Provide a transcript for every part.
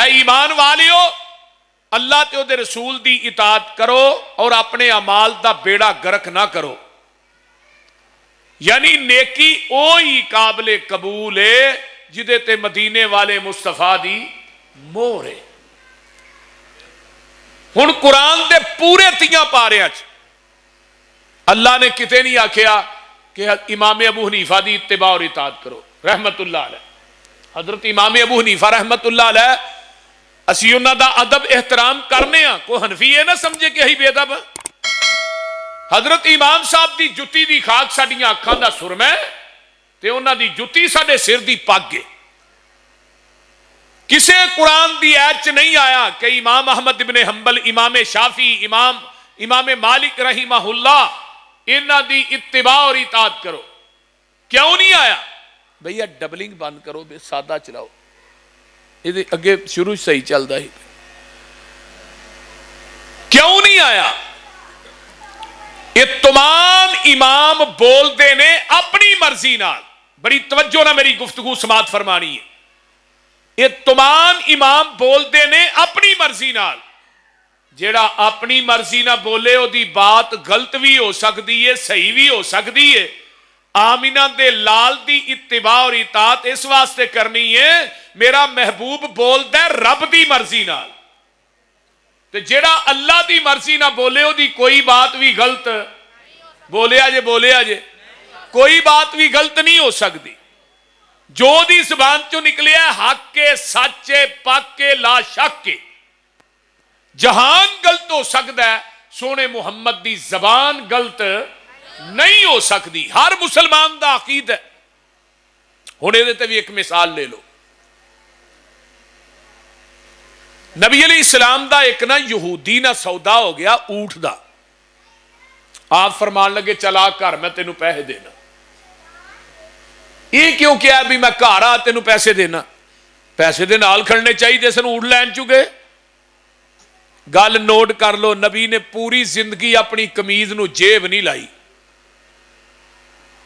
اے ایمان والیو اللہ تے دے رسول دی اطاعت کرو اور اپنے اعمال دا بیڑا گرک نہ کرو. یعنی نیکی اوہی قابل قبول ہے جدے تے مدینے والے مصطفیٰ دی مہر ہے. ہن قرآن دے پورے 3 پاریاں چ اللہ نے کتے نہیں آکھیا کہ امام ابو حنیفہ دی اتباع اور اطاعت کرو رحمت اللہ علیہ. حضرت امام ابو حنیفہ رحمت اللہ علیہ اسی انہاں دا ادب احترام کرنے ہاں, کوئی حنفی یہ نہ سمجھے کہ ہی بے ادب. حضرت امام صاحب دی جتی دی خاک ساڈیاں اکھاں دا سرما ہے تے انہاں دی جتی ساڈے سر دی پگ ہے. کسے قرآن دی آیت چ نہیں آیا کہ امام احمد ابن حنبل, امام شافعی, امام مالک رحمہ اللہ انہاں دی اتباع اور اطاعت کرو. کیوں نہیں آیا؟ بھیا ڈبلنگ بند کرو, بے سادہ چلاؤ, یہ اگے شروع صحیح چلتا ہی. کیوں نہیں آیا؟ یہ تمام امام بولتے نے اپنی مرضی نال. بڑی توجہ نہ میری گفتگو سماعت فرمانی ہے. یہ تمام امام بولتے نے اپنی مرضی نال. جیڑا اپنی مرضی نہ بولے او دی بات غلط بھی ہو سکتی ہے, صحیح بھی ہو سکتی ہے. آمینہ دے لال دی اتباع اور اطاعت اس واسطے کرنی ہے میرا محبوب بولدا ہے رب دی مرضی نال. تے جیڑا اللہ دی مرضی نہ بولے او دی کوئی بات بھی غلط بولیا جے کوئی بات بھی غلط نہیں ہو سکتی. جو دی زبان چوں نکلے ہے حق کے, سچ کے, پاک کے, لا شک کے. جہان غلط ہو سکتا ہے, سونے محمد دی زبان غلط نہیں ہو سکتی. ہر مسلمان دا عقید ہے. ہن اے تے بھی ایک مثال لے لو. نبی علیہ السلام دا ایک نا یہودی نا سودا ہو گیا اونٹ دا. آپ فرمان لگے چلا گھر میں تینوں پیسے دینا. یہ کیوں کیا بھی میں گھر آ تینوں پیسے دینا؟ پیسے دے نال کھڑنے چاہیے سن اونٹ لین چکے. گل نوٹ کر لو, نبی نے پوری زندگی اپنی کمیز نو جیب نہیں لائی.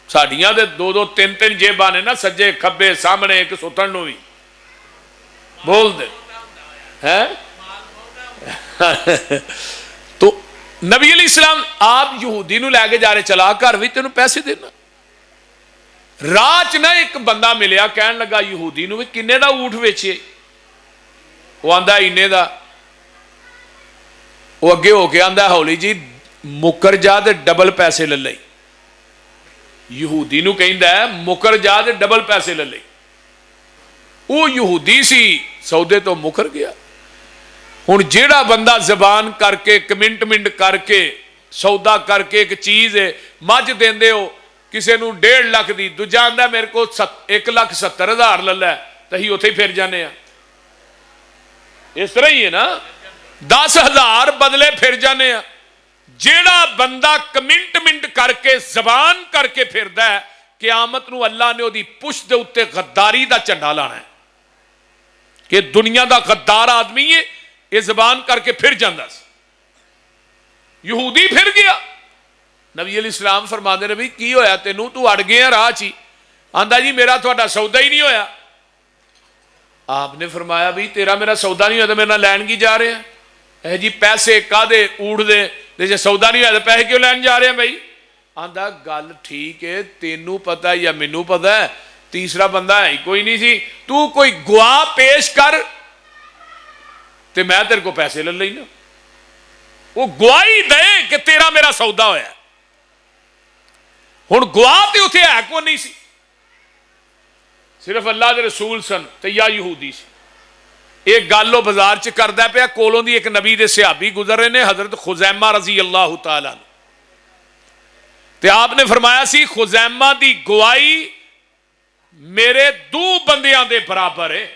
ساڈیاں دے 2-2 3-3 جیباں نے نا, سجے کھبے سامنے ایک ستن نو بھی بول دے ہیں. تو نبی علیہ السلام آپ یہودی نو لے کے جا رہے, چلا گھر بھی تینوں پیسے دینا. راہ چ نہ ایک بندہ ملیا, کہن لگا یہودی نو بھی کنے دا اونٹ ویچے؟ وہ آندا اینے دا. وہ اگے ہو کے آندا ہولی جی مکر جا تے ڈبل پیسے لے لئی. یہودی نو کہندا ہے مکر جا تے ڈبل پیسے لے لئی. وہ یہودی سی, سودے تو مکر گیا. ہن جیڑا بندہ زبان کر کے کمنٹ کر کے سودا کر کے ایک چیز ہے مجھ دیندے ہو کسے نو 1.5 لاکھ دی, دوجا آندا میرے کو 1,70,000 لے لے, تے ہی اوتھے پھر جانے ہیں. اس طرح ہی ہے نا, 10,000 بدلے پھر جانے ہیں. جیڑا بندہ کمنٹ کر کے زبان کر کے پھردا ہے, قیامت نو اللہ نے دی پشت دے اوتے غداری دا جھنڈا لانا ہے کہ دنیا دا غدار آدمی ہے, یہ زبان کر کے پھر جاندا سی. یہودی پھر گیا. نبی علیہ السلام فرماندے نے بھی کی ہویا تینوں, تو اڑ گیا راہ چی؟ آندا جی میرا تہاڈا سودا ہی نہیں ہویا. آپ نے فرمایا بھی تیرا میرا سودا نہیں ہوا تو میرے نال لین کی جا رہے ہیں؟ اے جی پیسے کادے اونٹ دے, جے سودا نہیں ہوا تو پیسے کیوں لین جا رہے ہیں بھائی؟ آندا گل ٹھیک ہے, تینوں پتہ ہے یا مینوں پتہ ہے, تیسرا بندہ ہے ہی کوئی نہیں سی. تو کوئی گواہ پیش کر تے میں تیرے کو پیسے لے لینا. وہ گواہی دے کہ تیرا میرا سودا ہویا. ہن گواہ تے اتنے ہے کو نہیں سی, صرف اللہ دے رسول سن تے یا یہودی سی. ایک گل وہ بازار چ کردا پیا, کولوں دی ایک نبی دے صحابی گزر رہے نے, حضرت خزیمہ رضی اللہ تعالی عنہ. تے آپ نے فرمایا سی خزیمہ دی گواہی میرے 2 بندیاں دے برابر ہے.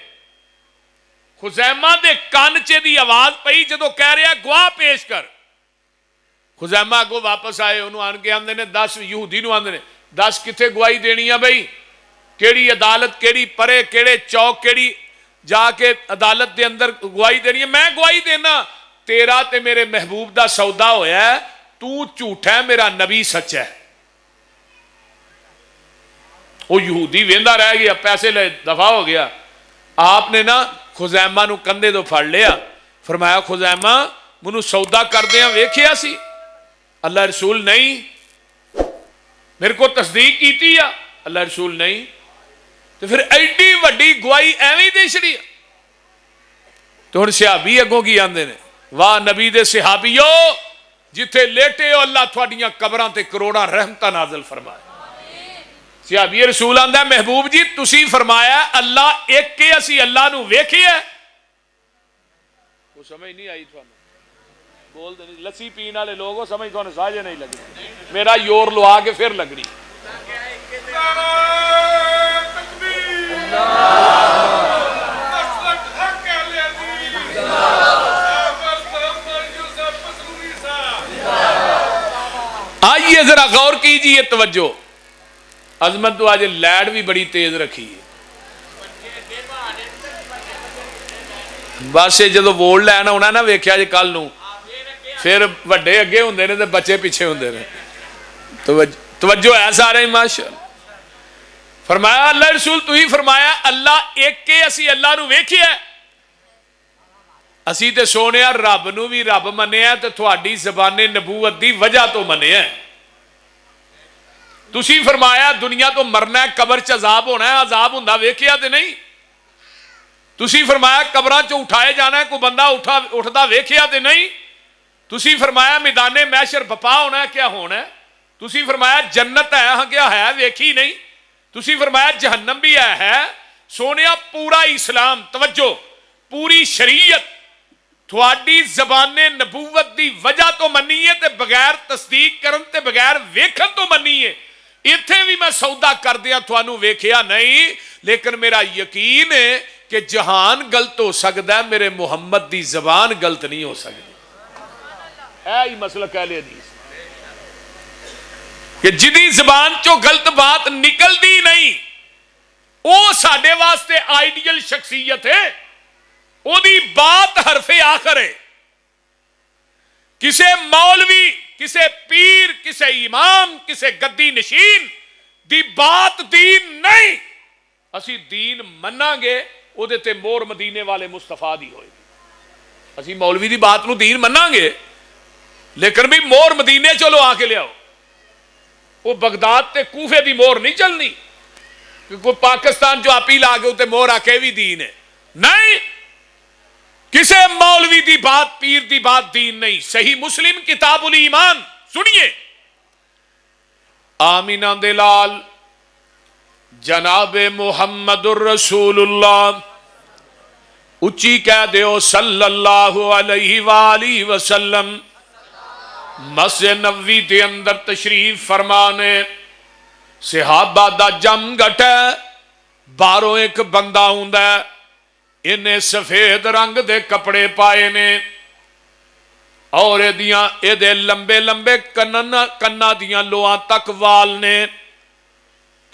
خزیمہ دے کان چے دی آواز پئی جدو کہہ رہا گواہ پیش کر. خزیمہ کو واپس آئے, انہوں آن کے آندے نے 10 یہودی نو آندے نے 10 کتھے گواہی دینی ہے بھائی؟ کیڑی عدالت, کیڑی پرے, کیڑے چوک, کیڑی جا کے عدالت دے اندر گواہی دینی ہے؟ میں گواہی دینا تیرا تے میرے محبوب دا سودا ہویا ہے, تو جھوٹا ہے, میرا نبی سچ ہے. وہ یہودی ویندا رہ گیا, پیسے لے دفع ہو گیا. آپ نے نا خزیمہ نو کندھے تو پھڑ لیا, فرمایا خزیمہ منو سودا کردیا ویکھیا سی؟ اللہ رسول نہیں. میرے کو تصدیق کیتی ہے؟ اللہ رسول نہیں. تو پھر ایڈی وڈی گواہی ایویں دے چھڑی. تو ہن صحابی اگوں کی آندے نے, واہ نبی دے صحابیو جتھے لیٹے ہو اللہ تھوڑیاں قبراں تے کروڑاں رحمتاں نازل فرمائے. صحابی رسول آندا محبوب جی تسی فرمایا اللہ ایک کے اسی اللہ نو ویکھیا. وہ سمجھ نہیں آئی تھانوں, بول دے نہیں. لسی پین والے لوگ ہو, سمجھ تھانوں ساجے نہیں لگنی. میرا یور لوا کے پھر لگنی. آئیے ذرا غور کیجئے, توجہ. عظمت تو آج لیڈ بھی بڑی تیز رکھی ہے. بس جدو ووٹ لینا ہونا نا ویکھیا جی کل نو, پھر وڈے اگے ہوندے نے تے بچے پیچھے ہوندے نے. توجہ ہے سارے ماشاءاللہ. فرمایا اللہ رسول تو ہی فرمایا اللہ ایک کے اسی اللہ نو ویکھیا. اسی تے سونے رب نو بھی رب منیا تے تھوڑی زبان نبوت دی وجہ تو منیا. تسی فرمایا دنیا تو مرنا ہے, قبر چ عذاب ہونا ہے, عذاب ہوندا ویکھیا تے نہیں. تسی فرمایا قبراں چ اٹھائے جانا ہے, کوئی بندہ اٹھدا ویکھیا تے نہیں. تسی فرمایا میدان محشر بپا ہونا ہے, کیا ہونا ہے. تسی فرمایا جنت ہے, ہاں کیا ہے ویکھی نہیں. تسی فرمایا جہنم بھی ہے. سونیا پورا اسلام, توجہ, پوری شریعت تھوڑی زبان نبوت دی وجہ تو منی ہے تے بغیر تصدیق کرن تے بغیر ویکھن تو منی ہے. ایتھے بھی میں سودا کر دیا تھانوں ویکھیا نہیں, لیکن میرا یقین ہے کہ جہان غلط ہو سکتا ہے, میرے محمد دی زبان غلط نہیں ہو سکتی. اے ہی مسلک اہل حدیث کہ جدی زبان چو غلط بات نکلدی نہیں, وہ ساڈے واسطے آئیڈیل شخصیت ہے. او دی بات حرف آخر ہے. کسے مولوی, کسے پیر, کسے امام, کسے گدی نشین دی بات دین نہیں. اسی دین مننا گے او دے تے مور مدینے والے مصطفیٰ دی ہوئے گی. اسی مولوی دی بات نو دین مننا گے, لیکن بھی مور مدینے چلو آ کے لے آؤ. وہ بغداد تے کوفے دی مور نہیں چلنی کہ کوئی پاکستان جو آپ ہی لا گئے تے مور آ کے بھی دین ہے نہیں. کسے مولوی دی بات, پیر دی بات دین نہیں. صحیح مسلم کتاب الایمان سنیے. آمینہ دلال جناب محمد الرسول اللہ اچھی کہہ دیو صلی اللہ علیہ وآلہ وسلم. مسجد نبوی دے اندر تشریف فرمانے, صحابہ دا جم گٹے, باروں ایک بندہ ہوندا ہے, انہیں سفید رنگ دے کپڑے پائے نے اور اے دے لمبے لمبے کننا دیاں لوہاں تک وال نے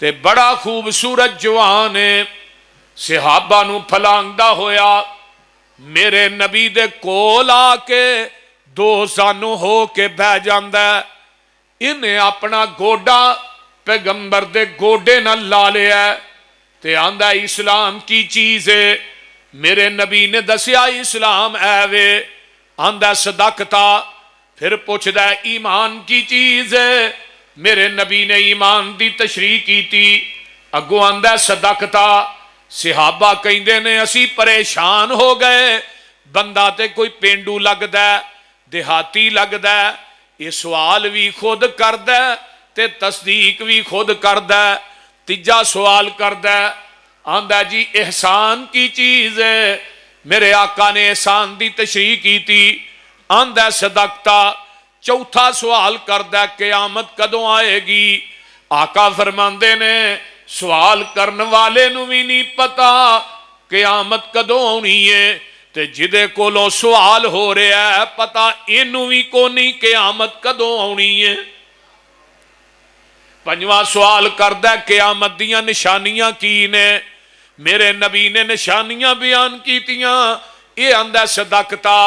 تے بڑا خوبصورت جوان ہے. صحابہ نو پھلانگدا ہویا میرے نبی دے کول آ کے دو سانو ہو کے بہ جاندا ہے. انہیں اپنا گوڈا پیغمبر دے گوڈے نہ لا لیا تے آندا اسلام کی چیز ہے. میرے نبی نے دسیا اسلام اے وے. آندا صدقتا. پھر پوچھدا ایمان کی چیز ہے. میرے نبی نے ایمان دی تشریح کی تھی. اگوں آندا صدقتا. صحابہ کہندے نے اسی پریشان ہو گئے, بندہ تے کوئی پینڈو لگدا ہے, دیہاتی لگدا ہے, یہ سوال بھی خود کردا ہے تے تصدیق بھی خود کردا ہے. تیجا سوال کردا ہے, آندا جی احسان کی چیز ہے. میرے آقا نے احسان دی تشریح کی تھی. آندا صدقتا. چوتھا سوال کردا ہے قیامت کدوں آئے گی. آقا فرماندے نے سوال کرن والے نو بھی نہیں پتا قیامت کدوں ہونی ہے, تے جدے کولوں سوال ہو رہا ہے پتا اینو بھی کونی قیامت کدوں ہونی ہے. پنجواں سوال کردا ہے قیامت دیاں نشانیاں کی نے. میرے نبی نے نشانیاں بیان کیتیاں. یہ آندا صدقتا.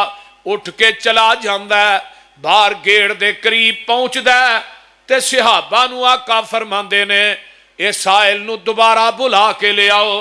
اٹھ کے چلا جاندا ہے, باہر گیڑ دے قریب پہنچدا ہے تے صحابہ نو آقا فرماندے نے اے سائل نو دوبارہ بلا کے لے آؤ.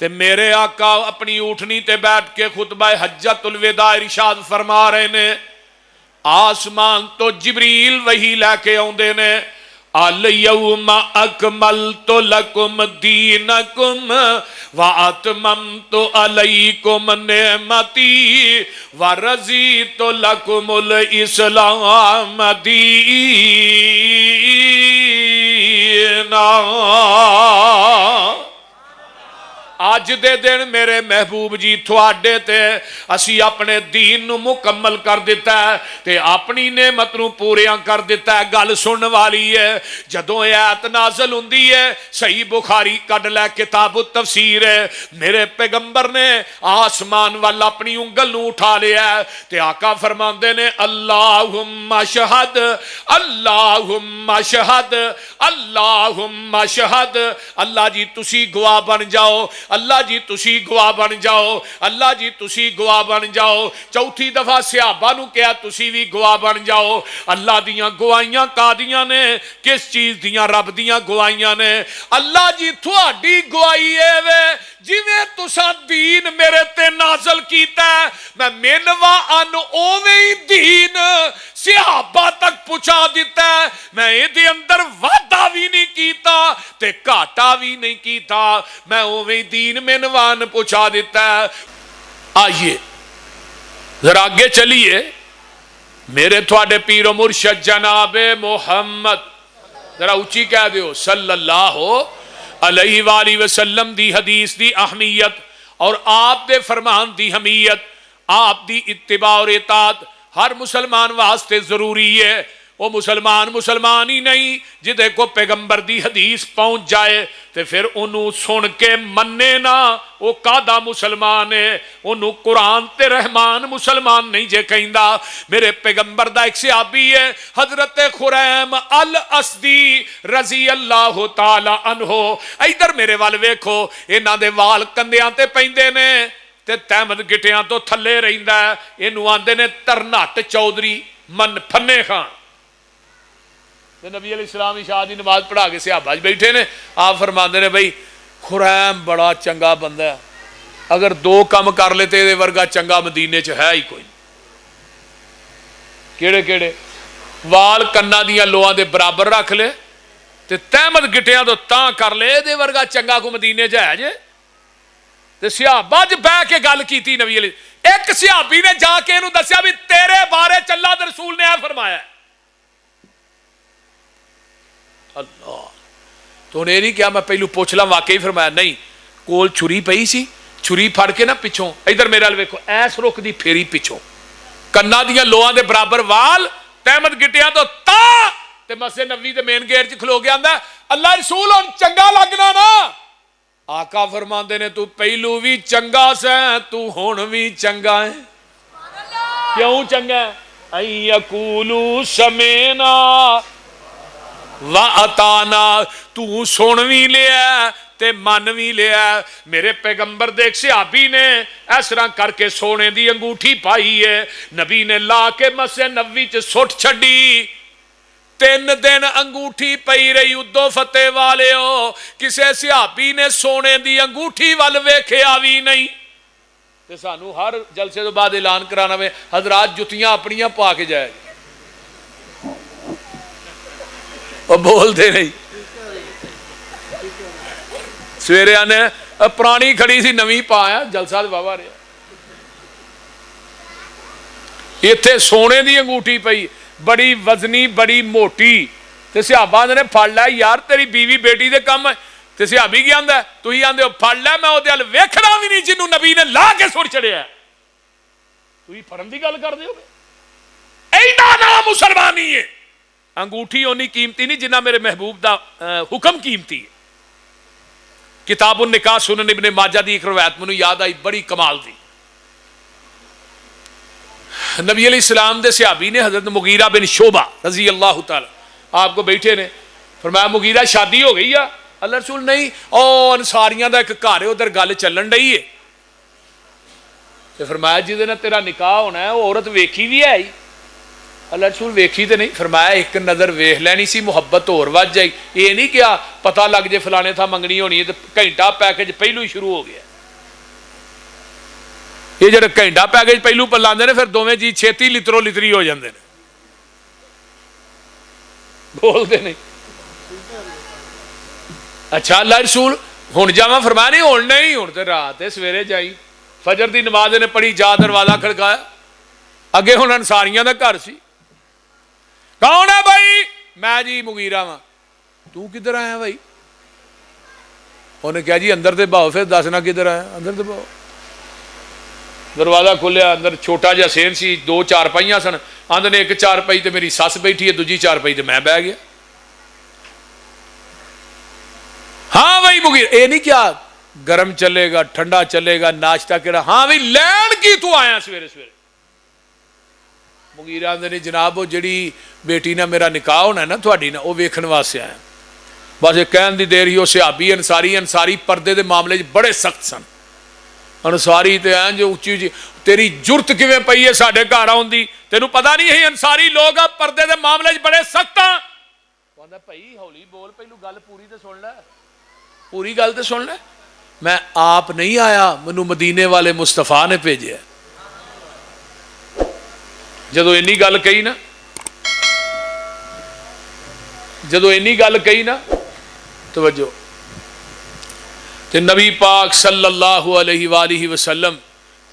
تے میرے آقا اپنی اٹھنی تے بیٹھ کے خطبہ حجۃ الوداع ارشاد فرما رہے نے، آسمان تو جبریل وہی لے کے آندے نے، الیوم اکملت لکم دینکم واتممت علیکم نعمتی ورضیت لکم الاسلام دینا۔ آج دے دن میرے محبوب جی تھوڑے تے اسی اپنے دین نو مکمل کر دیتا ہے تے اپنی نعمت نو پوریاں کر دیتا ہے۔ گل سن والی ہے، جدوں آیت نازل ہوندی ہے، صحیح بخاری کڈ لے کتاب التفسیر ہے، میرے پیغمبر نے آسمان والا اپنی انگل نو اٹھا لیا ہے تے آقا فرماندے نے، اللہم اشہد اللہم اشہد اللہم اشہد، اللہ جی تسی گواہ بن جاؤ، اللہ جی تسی گواہ بن جاؤ، اللہ جی تسی گواہ بن جاؤ۔ چوتھی دفعہ صحابہ نو کہا تسی بھی گواہ بن جاؤ۔ اللہ دیاں گواہیاں کادیاں نے؟ کس چیز دیاں؟ رب دیاں گواہیاں نے۔ اللہ جی تھوڑی گواہی اے وے جویں تساں دین میرے تے نازل کیتا ہے، میں منوا ان اوویں ہی دین صحابہ تک پہنچا دیتا ہے، میں ایدے اندر وعدہ بھی نہیں کیتا تے گھاٹا بھی نہیں کیتا، میں اوویں دین منوان پہنچا دیتا ہے۔ آئیے ذرا آگے چلیے، میرے تھوڑے پیر و مرشد جناب محمد، ذرا اونچی کہہ دیو، صلی اللہ علیہ وآلہ وسلم دی حدیث دی اہمیت اور آپ دے فرمان دی حمیت، آپ دی اتباع اور اطاعت ہر مسلمان واسطے ضروری ہے۔ وہ مسلمان ہی نہیں جدے کو پیغمبر دی حدیث پہنچ جائے تے پھر انہوں سن کے مننے نہ، وہ کادا مسلمان ہے، انہوں قرآن تے رحمان مسلمان نہیں جے کہندا۔ میرے پیغمبر دا ایک صحابی ہے حضرت خریم الاسدی رضی اللہ تعالی عنہ، ادھر میرے وال ویکھو، انہاں دے وال کندیاں تے پیندے نے تے تحمد گٹیاں تو تھلے رہندا ہے، انہوں آندے نے ترنٹ چودھری من پھنے خان۔ نبی علیہ السلام عشاء دی نماز پڑھا کے صحابہ بیٹھے نے، آپ فرماندے نے بھئی خریم بڑا چنگا بندہ ہے، اگر دو کم کر لیتے دے ورگا چنگا مدینے چ ہے ہی کوئی۔ کیڑے کیڑے؟ وال کنا دیاں لوہاں دے برابر رکھ لے تے تحمد گٹیاں تو تاں کر لے، دے ورگا چنگا کو مدینے چ ہے جے۔ تے صحابہ ج بہ کے گل کیتی نبی علیہ، ایک صحابی نے جا کے انہوں دسیا بھی تیرے بارے چ اللہ دے رسول نے اے فرمایا ہے۔ اللہ تو انہیں نہیں کیا میں پہلو پوچھ لاں واقعی فرمایا؟ نہیں، کول چھری پئی سی، چھری پھڑ کے نہ پچھوں، ادھر میرے ال ویکھو، ایس رخ دی پھیری پچھوں، کنا دیاں لوہاں دے برابر وال، تحمد گٹیاں تو تا تے مسجد نبوی دے مین گیٹ چ کھلو گیا، آندا اللہ رسول ہن چنگا لگنا نا؟ آقا فرماندے نے تو پہلو بھی چنگا سیں، تو ہن بھی چنگا ہے۔ کیوں چنگا ہے؟ این یقولو سمینا وَأَطَعْنَا، تو سن بھی لیا تے من بھی لیا۔ میرے پیغمبر دیکھ صحابی نے اس طرح کر کے سونے دی انگوٹھی پائی ہے، نبی نے لا کے مسجد نبوی چ سٹ چھڈی، 3 دن انگوٹھی پئی رہی۔ ادو فتح والے ہو، کسے صحابی نے سونے دی انگوٹھی ول ویکھیا بھی نہیں۔ تے سانو ہر جلسے تو بعد اعلان کرانا میں حضرات جتیاں اپنیاں پا کے جائے گا، وہ بول دے نہیں۔ سویرے آنے پرانی کھڑی سی نویں پایا، جلسہ دے بابا رہا، ایتھے سونے دی انگوٹھی پئی، بڑی وزنی بڑی موٹی، تے صحابہ نے پھڑ لیا، یار تیری بیوی بیٹی دے کم ہے، تے صحابی کی آندا ہے تو ہی آندے ہو پھڑ لیا، میں او دے ال ویکھنا بھی نہیں جنوں نبی نے لا کے سٹ چڑھیا ہے، تو ہی پھڑن دی گل کر دے ہو۔ اینا نام مسلمانی ہے۔ انگوٹھی اونی قیمتی نہیں جنہ میرے محبوب دا حکم قیمتی ہے۔ کتاب النکاح سنن ابن ماجہ دی ایک روایت مینوں یاد آئی، بڑی کمال دی۔ نبی علیہ السلام دے صحابی نے حضرت مغیرہ بن شعبہ رضی اللہ تعالی آپ کو بیٹھے نے، فرمایا مغیرہ شادی ہو گئی ہے؟ اللہ رسول نہیں، او انصاریاں دا ایک گھر ہے ادھر گل چلن رہی ہے۔ تے فرمایا جس دن تیرا نکاح ہونا ہے وہ عورت ویکھی بھی ہے ہی؟ اللہ رسول ویکھی تے نہیں، فرمایا ایک نظر ویکھ لینی سی، محبت اور وج جائی، یہ نہیں کیا پتہ لگ جے فلانے تھا منگنی ہونی ہے تو گھنٹہ پیکج پہلو ہی شروع ہو گیا۔ یہ جڑے گھنٹہ پیکج پہلو پلاندے نے پھر دونوں جی چھتی لترو لتری ہو جاندے نے بولتے نہیں اچھا اللہ رسول ہن جاواں فرمایا نہیں ہن نہیں ہن تے رات ہے سویرے جائی فجر دی نماز نے پڑھی جا دروازہ کھڑکایا اگے ہن انصاریاں دا گھر سی کون ہے بھائی میں جی مغیرہ ہاں تو کدھر آیا بھائی انہیں کہا جی اندر دے باؤ پھر دسنا کدھر آیا اندر دے باؤ دروازہ کھولیا اندر چھوٹا جہا سین سی دو چارپائیاں سن آندے نے ایک چارپائی تے میری سس بیٹھی ہے دوجی چارپائی تے میں بہ گیا ہاں بھائی مغیر اے نہیں کیا گرم چلے گا ٹھنڈا چلے گا ناشتہ کیڑا ہاں بھائی لین کی تو آیا سویرے سویرے مغیر آندے نے جناب وہ جڑی بیٹی نہ میرا نکاح ہونا ہے نا تھوڑی نہ وہ ویکھن واسطے آیا بس ایک کہن دی دیر ہی وہ صحابی انصاری پردے دے معاملے بڑے سخت سن انصاری تے ہیں جو اچھی اچھی تیری جرت کیویں پئی ہے ساڈے گھر آون دی تینوں پتہ نہیں ہے انصاری لوگ پردے دے معاملے بڑے سخت ہیں کہندا بھائی ہولی بول پہلو گل پوری تے سن لے پوری گل تے سن لے میں آپ نہیں آیا مینوں مدینے والے مصطفیٰ نے بھیجیا جدو اینی گل کہی نا توجہ تے نبی پاک صلی اللہ علیہ وآلہ وسلم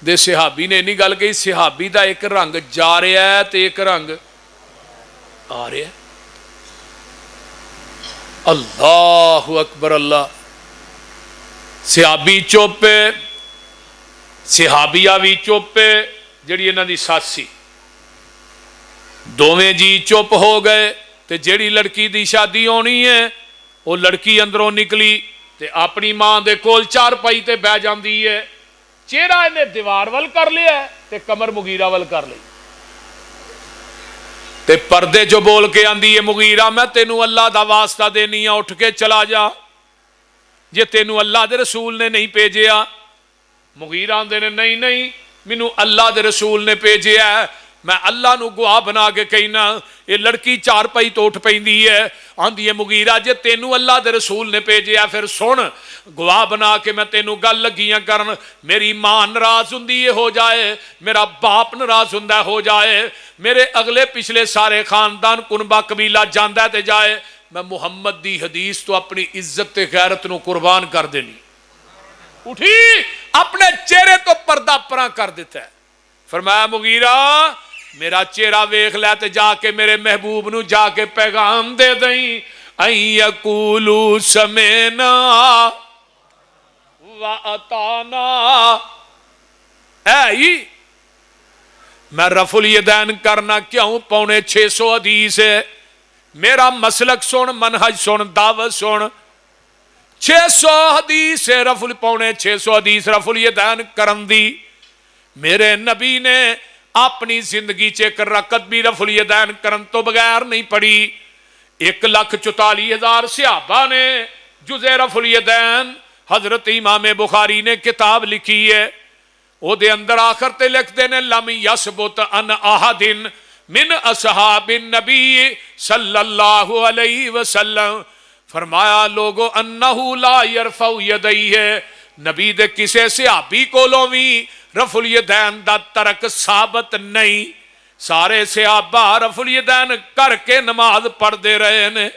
دے صحابی نے اینی گل کہی صحابی دا ایک رنگ جا رہا ہے تے ایک رنگ آ رہا ہے اللہ اکبر اللہ صحابی چوپے صحابیہ بھی چوپے جڑی انہاں دی ساس سی دوویں جی چپ ہو گئے تے جیڑی لڑکی دی شادی ہونی ہے وہ لڑکی اندروں نکلی تے اپنی ماں دے کول چارپائی تے بہ جاندی ہے چہرہ انہیں دیوار ول کر لیا ہے تے کمر مغیرہ ول کر لی تے پردے جو بول کے آندی ہے مغیرہ میں تینوں اللہ دا واسطہ دینی اٹھ کے چلا جا جے تینوں اللہ دے رسول نے نہیں بھیجیا مغیرہ آندے نے نہیں مینوں اللہ دے رسول نے بھیجیا ہے میں اللہ نو گواہ بنا کے کہنا یہ لڑکی چارپائی تو اٹھ پیندی ہے آندی ہے مغیرہ جے تینوں اللہ دے رسول نے بھیجیا پھر سن گواہ بنا کے میں تینوں گل لگیاں کرن میری ماں ناراض ہوندی ہو جائے میرا باپ ناراض ہوندا ہو جائے میرے اگلے پچھلے سارے خاندان کنبہ قبیلہ جاندا تے جائے میں محمد دی حدیث تو اپنی عزت تے غیرت نو قربان کر دینی اٹھی اپنے چہرے تو پردہ پراں کر دیتا ہے فرمایا مغیرہ میرا چہرہ ویکھ لے تے جا کے میرے محبوب نو جا کے پیغام دے دیں این یقولو سمینا واتانا اے میں رفع الیدین کرنا کیوں 650 حدیث ہے میرا مسلک سن منہج سن دعوت سن 600 حدیث ہے رفع 650 حدیث رفع الیدین کرن دی میرے نبی نے اپنی زندگی ایک رکعت بھی رفع الیدین کرن تو بغیر نہیں پڑھی 1,44,000 صحابہ نے جزء رفع الیدین حضرت امام بخاری نے کتاب لکھی ہے وہ دے اندر آخر تے لکھتے نے لم یثبت ان احد من اصحاب النبی صلی اللہ علیہ وسلم فرمایا لوگو انہو لا یرفع یدیہ نبی دے کسے صحابی کولوں بھی رفع الیدین دا ترک ثابت نہیں سارے صحابہ رفع الیدین کر کے نماز پڑھ دے رہے نے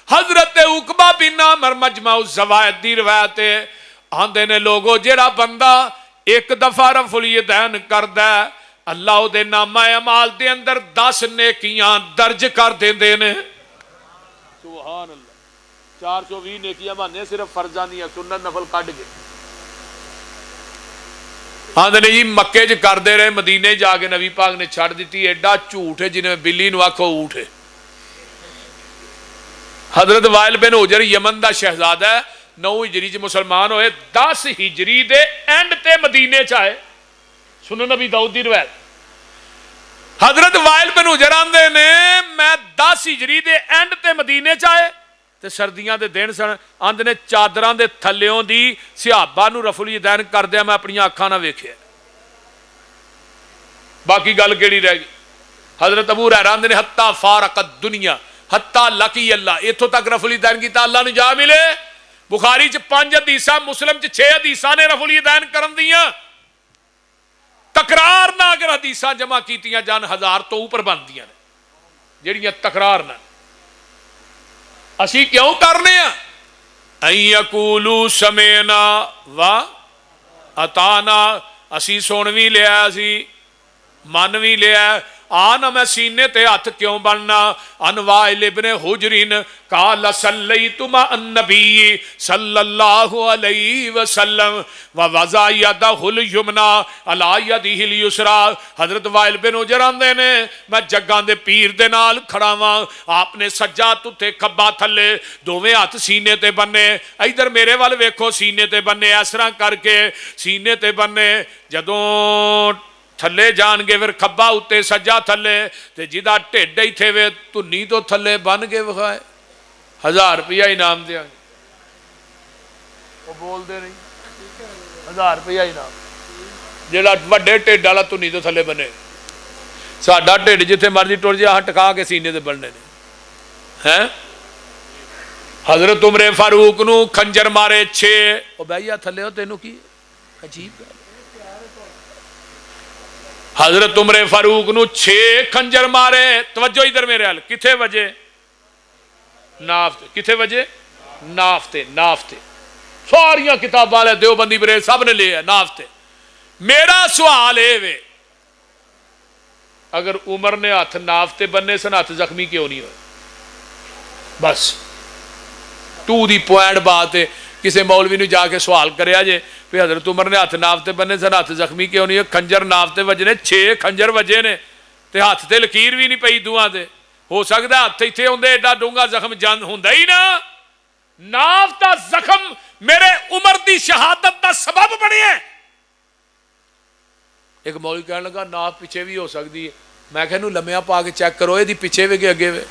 حضرت عقبہ بن عامر مجمع الزوائد دی روایت ہے آندے نے لوگو جڑا بندہ ایک دفعہ رفع الیدین کردہ اللہ دے نامہ اعمال دے اندر 10 نیکیاں درج کر دیندے نے سبحان اللہ 420 نیکیاں بانے صرف فرضاں نہیں سنت نفل کڈ گئے آندے نے جی مکے چ کر دے رہے مدینے جا کے نبی پاک نے چھڑ دیتی ایڈا جھوٹ ہے جنہیں بلی نو آکھو اونٹ ہے حضرت وائل بن حجر یمن دا شہزادہ ہے 9 ہجری چ مسلمان ہوئے 10 ہجری دے اینڈ تے مدینے چاہے سنن نبی داؤد دی روایت حضرت وائل بن حجر آندے نے میں 10 ہجری دے اینڈ تے مدینے چاہے تے سردیاں دے دن سن آندے نے چادراں دے تھلیوں دی صحابہ نو رفع الیدین کر دیا میں اپنی آنکھاں نہ ویکھیا باقی گل کیڑی رہ گئی حضرت ابو ہریرہ آندے نے حتی فارقت دنیا حتی لقی اللہ ایتھوں تک رفع الیدین کیتا اللہ نو جا ملے بخاری چ 5 حدیثاں مسلم چ 6 حدیثاں نے رفع الیدین کرن دیاں حدیثاں جمع کیتیاں جان 1000 تو اوپر بندیاں نے جڑیاں تکرار نہ اسی کیوں کرنے ہیں ان یقولوا سمعنا و اطعنا اسی سن بھی لیا اسی من بھی لیا آنا میں سینے تے ہاتھ کیوں بننا ان وائل ابن حجرین قال صلیت مع النبی صلی اللہ علیہ وسلم ووضع یدہ الیمنی علی یدہ الیسری حضرت وائل بن حجر آندے نے میں جگاں دے پیر دے نال کھڑا واں آپ نے سجا تے کھبا تھلے دوویں ہاتھ سینے تے بننے ادھر میرے وال ویکھو سینے تے بننے اس طرح کر کے سینے تے بننے جدوں تھلے جان گے پھر کھبا اتے سجا تھلے تے جدا ٹھڈ ہی تھے وے تنی تو تھلے بن کے وکھائے 1000 روپیہ انعام دیا گے وہ بول دے نہیں 1000 روپیہ انعام جڑا وڈے ٹھڈ والا تنی تو تھلے بنے ساڈا ٹھڈ جتھے مرضی ٹر جا ٹکا کے سینے تے بننے نے ہیں حضرت عمر فاروق نو خنجر مارے 6 او بھائیا تھلے ہو تینوں کی عجیب گل حضرت عمر فاروق نو 6 خنجر مارے توجہ ادھر میرے حال کتھے وجے نافتے کتھے وجے نافتے نافتے ساریاں کتاباں لے دیوبندی بریل سب نے لے ہے نافتے میرا سوال ہے وے اگر عمر نے ہاتھ نافتے بننے سن ہاتھ زخمی کیوں نہیں ہوئے بس تو دی پوائنٹ بات ہے کسی مولوی نے جا کے سوال کریا جے پہ حضرت عمر نے ہاتھ نافتے بننے سن ہاتھ زخمی کیوں نہیں ہے خنجر نافتے وجنے 6 خنجر وجے نے تے ہاتھ تے لکیر بھی نہیں پئی دوہاں تے ہو سکتا ہاتھ ایتھے ہوندے ایڈا ڈونگا زخم جان ہوندا ہی نا نافتا زخم میرے عمر دی شہادت دا سبب بنے ہے ایک مولوی کہنے لگا ناف پیچھے بھی ہو سکتی ہے میں کہنوں لمیاں پا کے چیک کرو یہ دی پیچھے وے کے اگے وے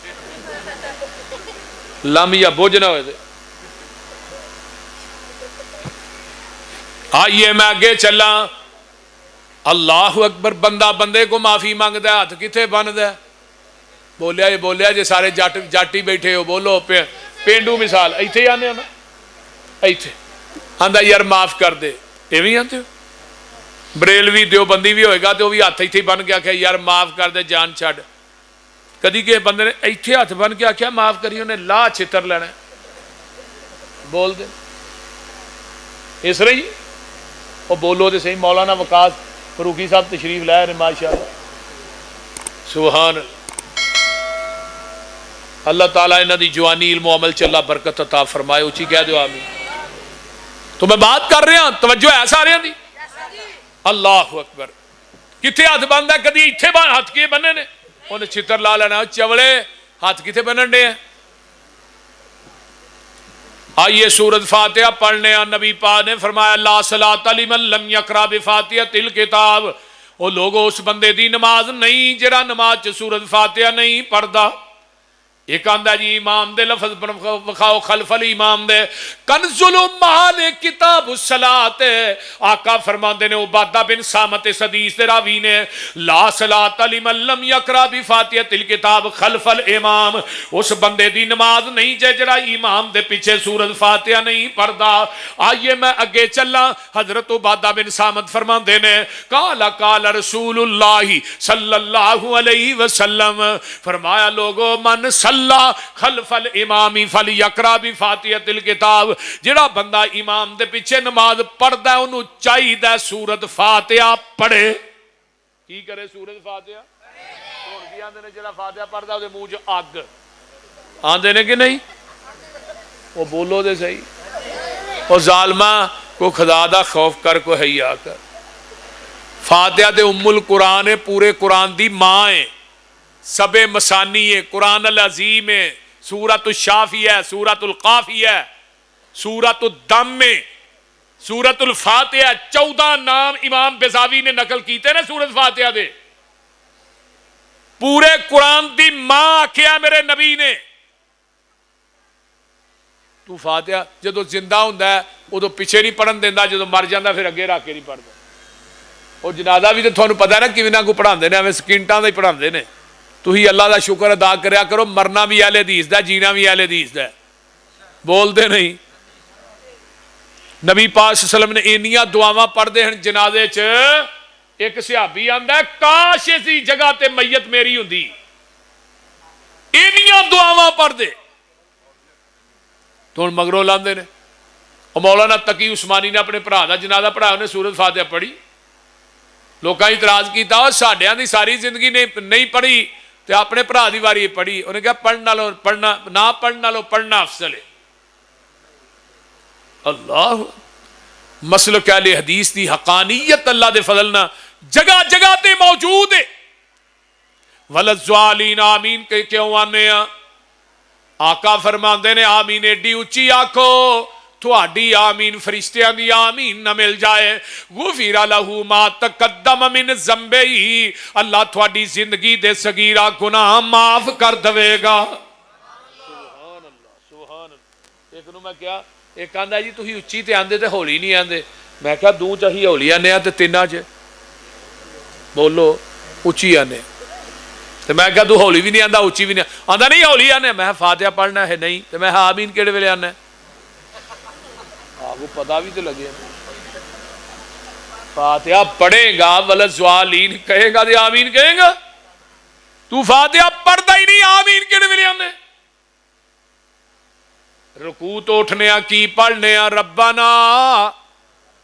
لم یا بوجھ نہ ہوئے دے آئیے میں آگے چلا اللہ اکبر بندہ بندے کو معافی مانگدا ہے ہاتھ کتھے بندا ہے بولیا جے سارے جاٹی بیٹھے ہو بولو پینڈو مثال ایتھے ہی آنے نا ایتھے آندا یار معاف کر دے ایویں آندے ہو بریلوی دیوبندی بھی ہوئے گا تو وہ بھی ہاتھ ایتھے بن کے آکھیا یار معاف کر دے جان چھڈ کدی کے بندے نے ایتھے ہاتھ بن کے آکھیا معاف کری انہیں لا چھتر لینا بول دے اس رہی وہ بولو دے صحیح مولانا وقاص فروخی صاحب تشریف لائے ماشاءاللہ سبحان اللہ تعالیٰ انہاں دی جوانی علم و عمل چ اللہ برکت عطا فرمائے اونچی کہہ دو آمین تو میں بات کر رہا ہوں توجہ ہے سارے دی اللہ اکبر کتھے ہاتھ بندا ہے کدی ایتھے ہاتھ کیے بننے نے انہیں چھتر لا لینا چولے ہاتھ کتھے بنن دے ہیں آئیے سورۃ فاتحہ پڑھنے ہیں نبی پاک نے فرمایا لا صلاۃ لمن لم یقرأ بفاتحۃ الکتاب وہ لوگوں اس بندے دی نماز نہیں جڑا نماز چ سورۃ فاتحہ نہیں پڑھدا ایک آندہ جی امام دے لفظ وکھاؤ خلف الامام دے کنز المعال کتاب الصلاۃ آقا فرماندے نے عبادہ بن صامت اس حدیث دے راوی نے لا صلاۃ لمن لم یقرأ بفاتحۃ الکتاب خلف الامام اس بندے دی نماز نہیں جڑا امام دے پیچھے سورۃ فاتحہ نہیں پڑھدا آئیے میں اگے چلا حضرت عبادہ بن صامت فرماندے نے قال رسول اللہ صلی اللہ علیہ وسلم فرمایا لوگو من اللہ خلف الامام فلیقرأ بفاتحۃ الکتاب جڑا بندہ امام دے پیچھے نماز پڑھدا ہے انہوں چاہیے سورۃ فاتحہ پڑھے کی کرے سورۃ فاتحہ ہن کی آندے نے جڑا فاتحہ پڑھدا او دے منہ چ اگ آندے نے کہ نہیں وہ بولو دے صحیح او ظالما کو خدا دا خوف کر کو حیا کر فاتحہ تے ام القرآن ہے پورے قرآن دی ماں ہے سب مسانی ہے قرآن العظیم ہے سورۃ الشافی ہے سورۃ القافی ہے سورۃ الدم ہے سورۃ الفاتحہ 14 نام امام بیضاوی نے نقل کیتے نا سورۃ فاتحہ دے پورے قرآن دی ماں آکھیا میرے نبی نے تو فاتحہ جدو زندہ ہوندا ہے ادو پیچھے نہیں پڑھن دیندا جدو مر جاندا پھر اگے رکھ کے نہیں پڑھدا اور جنازہ بھی تے تھانوں پتہ ہے نا کیویں نہ کو پڑھاندے نے ایویں سکینٹاں دا ہی پڑھاندے نے تو ہی اللہ دا شکر ادا کریا کرو مرنا بھی اہل حدیث دا جینا بھی اہل حدیث دا بول دے نہیں نبی پاک صلی اللہ علیہ وسلم نے انیاں دعاواں پڑھ دے ہیں جنازے چ ایک صحابی آندا ہے کاش اسی جگہ تے میت میری ہوندی اینیاں دعاواں پڑھ دے تو ہن مگروں لاندے نے اور مولانا تقی عثمانی نے اپنے بھرا دا جنازہ پڑھایا انہیں سورۃ فاتحہ پڑھی لوکاں اعتراض کیتا اور ساڈیاں دی ساری زندگی نے نہیں پڑھی تے اپنے بھرا دی واری پڑھی انہیں کہا پڑھنا نہ پڑھنا لو پڑھنا افضل ہے اللہ مسلک اہل حدیث دی حقانیت اللہ دے فضل نہ جگہ جگہ تے موجود ہے وللضالین آمین کہ کیوں آنے آقا فرماندے نے آمین ایڈی اچھی آکھو تھوڑی آمین فرشتیاں دی آمین نہ مل جائے غفر لہو ما تقدم من ذنبہ اللہ تھوڑی زندگی دے صغیرہ گناہ معاف کر دوے گا سبحان اللہ سبحان اللہ ایک نو میں کیا ایک آندہ جی تھی اچھی تے آندے تے ہولی نہیں آندے میں کیا دوں چاہی ہولی آنے تے تینہ چے بولو اچھی آنے تو میں کہا تو ہولی بھی نہیں آندا اچھی بھی نہیں آندا نہیں ہولی آنے میں فاتحہ پڑھنا ہے نہیں تو میں آمین کیڑے ویلے آنا ہے وہ پتہ بھی تو لگے فاتحہ پڑھے گا وللضالین کہے گا تو آمین کہے گا تو فاتحہ پڑھتا ہی نہیں آمین کیڑے ویلے آنے رکوع تو اٹھنے کی پڑھنے ربنا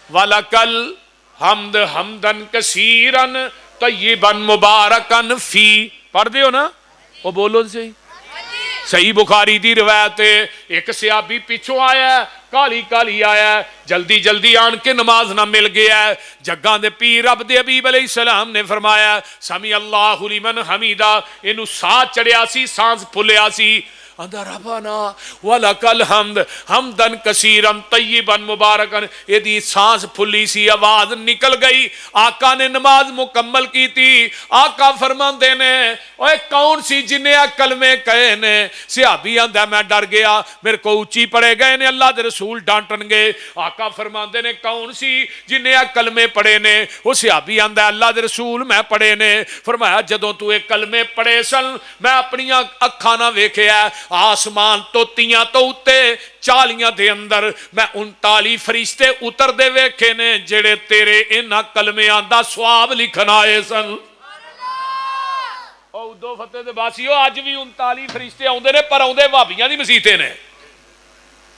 ولکل حمد حمدن کثیرن طیبن مبارکن فی پڑھ دیو نا وہ بولو صحیح صحیح بخاری دی روایت ہے ایک صحابی پیچھوں آیا ہے کالی کالی آیا ہے جلدی جلدی آن کے نماز نہ مل گیا ہے جگہ دے پیر عبد حبیب علیہ السلام نے فرمایا سمی اللہ لمن حمیدہ انہوں ساتھ چڑھیا سی سانس پھلیا سی اندر ربنا ولکل حمد حمدن کثیرن طیبن مبارکن یہ دی سانس پھلی سی آواز نکل گئی آقا نے نماز مکمل کی تھی آقا فرماندے نے اوے کون سی جنہیں کلمے کہے نے صحابی آندا میں ڈر گیا میرے کو اونچی پڑے گئے نے اللہ دے رسول ڈانٹن گے آقا فرماندے نے کون سی جنہیں کلمے پڑھے نے وہ صحابی آندا اللہ دے رسول میں پڑھے نے فرمایا جدوں تو ایک کلمے پڑھے سن میں اپنی اکھاں نہ ویکھیا آسمان تو تیاں تو اتے چالیاں دے اندر میں 39 فرشتے اتر دے ویکھے نے جڑے تیرے انہاں کلمیاں دا ثواب لکھن آئے سن او دو فتح دے باسیو اج بھی 39 فرشتے آوندے نے پر آوندے بھابیاں دی مسیتے نے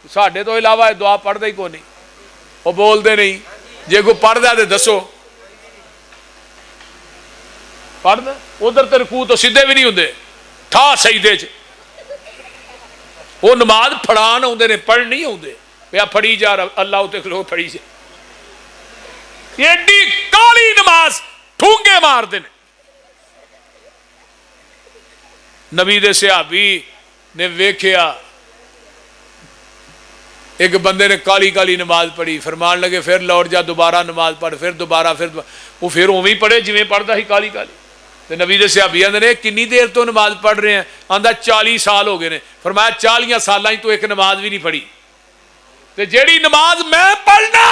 ساڈے تو علاوہ دعا پڑھ دے ہی کوئی نہیں او بول دے نہیں جے کوئی پڑھ دے تے دسو پڑھ دے ادھر تے رکوع تو سیدھے بھی نہیں ہوندے ٹھا سجدے چ وہ نماز پڑھان آتے نے پڑھ نہیں آتے پیا پڑھی جا اللہ اتنے کھلو پڑھی جا ایڈی کالی نماز ٹھونگے مار دے نبی دے صحابی نے ویکھیا ایک بندے نے کالی کالی نماز پڑھی فرمان لگے پھر لوٹ جا دوبارہ نماز پڑھ پھر دوبارہ وہ پھر اوویں پڑھے جویں پڑھدا سی کالی کالی تے نبی دے صحابی آندے نے کنی دیر تو نماز پڑھ رہے ہیں آندا 40 سال ہو گئے نے فرمایا 40 سالاں ہی تو ایک نماز بھی نہیں پڑھی تے جیڑی نماز میں پڑھنا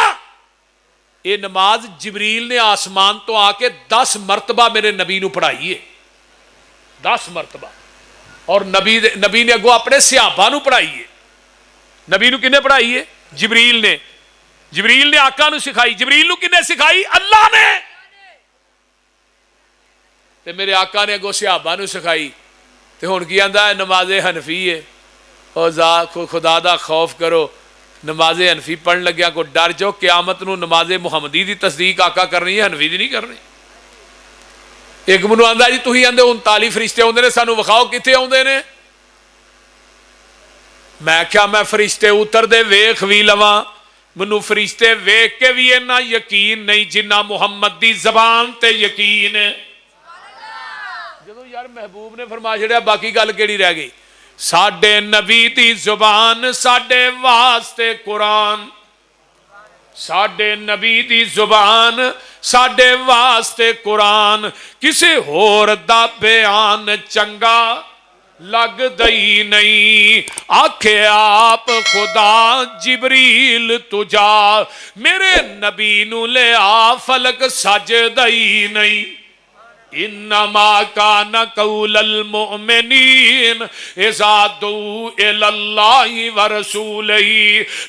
یہ نماز جبریل نے آسمان تو آ کے 10 مرتبہ میرے نبی نو پڑھائی ہے 10 مرتبہ اور نبی نے اگوں اپنے صحابہ نو پڑھائی ہے نبی نو کنے پڑھائی ہے جبریل نے آقا نو سکھائی جبریل نو کنے سکھائی اللہ نے تے میرے آقا نے اگوں صحابہ نو سکھائی تے ہن کی آندا ہے نماز حنفی ہے او خدا دا خوف کرو نماز حنفی پڑھن لگیا کو ڈر جو قیامت نو نماز محمدی دی تصدیق آقا کرنی ہے حنفی دی نہیں کرنی ایک منو آندا جی تسی آندے 39 فرشتے آوندے نے سانو وکھاؤ کتے آوندے نے میں کیا میں فرشتے اتر دے ویکھ وی لواں منو فرشتے ویکھ کے بھی اینا یقین نہیں جنہ محمد دی زبان تے یقین ہے جدو یار محبوب نے فرما چھڑیا باقی گل کیڑی رہ گئی ساڈے نبی دی زبان ساڈے واسطے قرآن ساڈے نبی دی زبان ساڈے واسطے قرآن کسی ہور دا بیان چنگا لگ دئی نہیں آکھے آپ خدا جبریل تجا میرے نبی نو لے آ فلک سج دئی نہیں انما کان قول المؤمنین اذا دعوا الی اللہ ورسولہ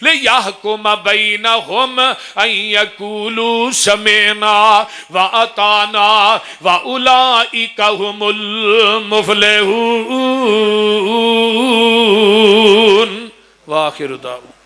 لیحکم بینہم ان یقولوا سمعنا واطعنا واولئک هم المفلحون. وآخر دعوانا